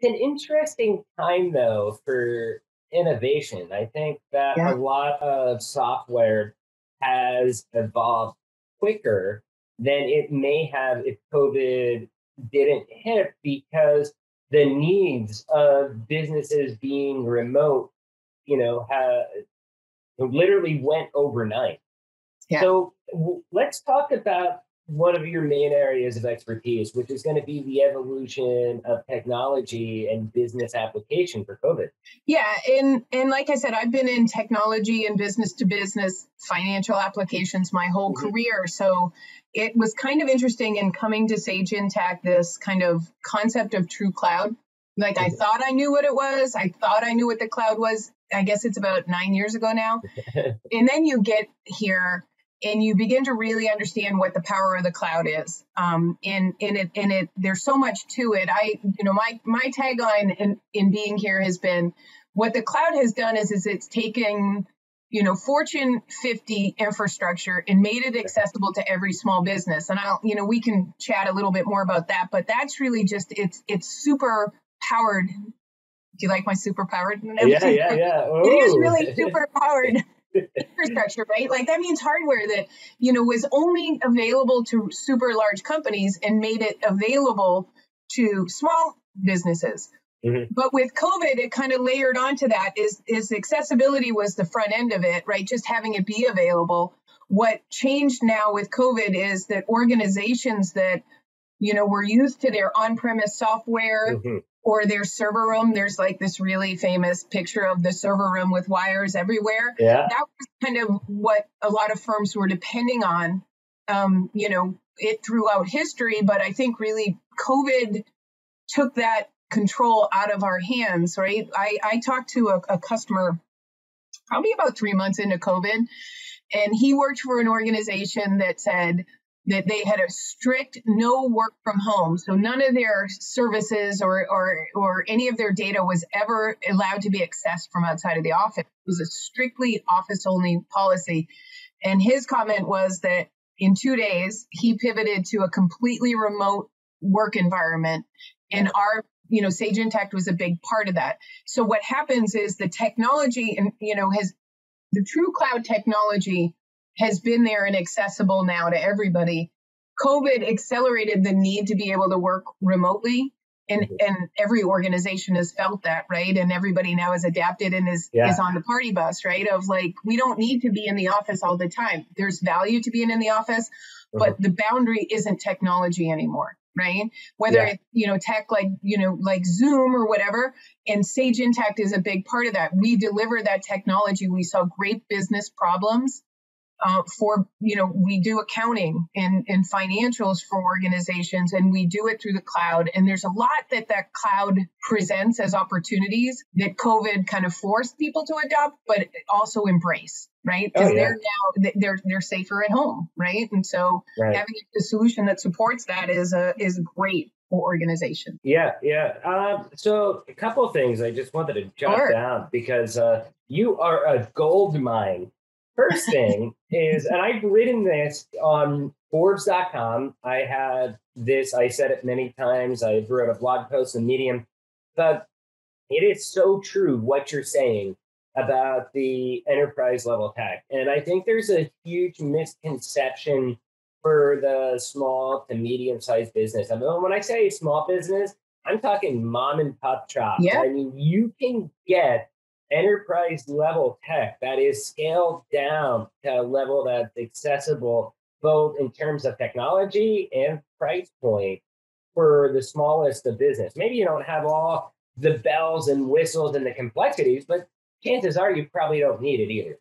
It's an interesting time, though, for innovation. I think that a Yeah. lot of software has evolved quicker than it may have if COVID didn't hit because the needs of businesses being remote, literally went overnight. Yeah. So let's talk about one of your main areas of expertise, which is going to be the evolution of technology and business application for COVID. Yeah, and like I said, I've been in technology and business to business financial applications my whole Mhm. career. So it was kind of interesting in coming to Sage Intacct, this kind of concept of true cloud. Like I Mhm. thought I knew what it was. I thought I knew what the cloud was. I guess it's about 9 years ago now. And then you get here and you begin to really understand what the power of the cloud is. There's so much to it. My tagline in being here has been, what the cloud has done is it's taken, Fortune 50 infrastructure and made it accessible to every small business. And we can chat a little bit more about that, but that's really just, it's super powered. Do you like my super powered Yeah, analogy? yeah, yeah. It is Oh, really super powered infrastructure, right? Like that means hardware that, was only available to super large companies and made it available to small businesses. Mhm. But with COVID, it kind of layered onto that is accessibility was the front end of it, right? Just having it be available. What changed now with COVID is that organizations that we're used to their on-premise software Mhm. or their server room. There's like this really famous picture of the server room with wires everywhere. Yeah. That was kind of what a lot of firms were depending on, it throughout history. But I think really COVID took that control out of our hands, right? I talked to a customer probably about 3 months into COVID, and he worked for an organization that said that they had a strict no work from home. So none of their services or any of their data was ever allowed to be accessed from outside of the office. It was a strictly office only policy. And his comment was that in 2 days, he pivoted to a completely remote work environment. And our Sage Intacct was a big part of that. So what happens is the technology and, has the true cloud technology has been there and accessible now to everybody. COVID accelerated the need to be able to work remotely. Mhm. And every organization has felt that, right? And everybody now is adapted and is Yeah. on the party bus, right? Of like, we don't need to be in the office all the time. There's value to being in the office, but Mhm. the boundary isn't technology anymore, right? Whether Yeah. it's, tech like Zoom or whatever, and Sage Intacct is a big part of that. We deliver that technology. We solve great business problems we do accounting and financials for organizations, and we do it through the cloud. And there's a lot that cloud presents as opportunities that COVID kind of forced people to adopt, but also embrace, right? Oh, Because yeah. they're safer at home, right? And so Right. having a solution that supports that is great for organization. Yeah, yeah. So a couple of things I just wanted to jot Sure. down because you are a gold mine. First thing is, and I've written this on Forbes.com. I had this, I said it many times. I wrote a blog post on Medium, but it is so true what you're saying about the enterprise level tech. And I think there's a huge misconception for the small to medium sized business. I mean, when I say small business, I'm talking mom and pop shops. Yeah. I mean, you can get enterprise level tech that is scaled down to a level that's accessible both in terms of technology and price point for the smallest of business. Maybe you don't have all the bells and whistles and the complexities, but chances are you probably don't need it either.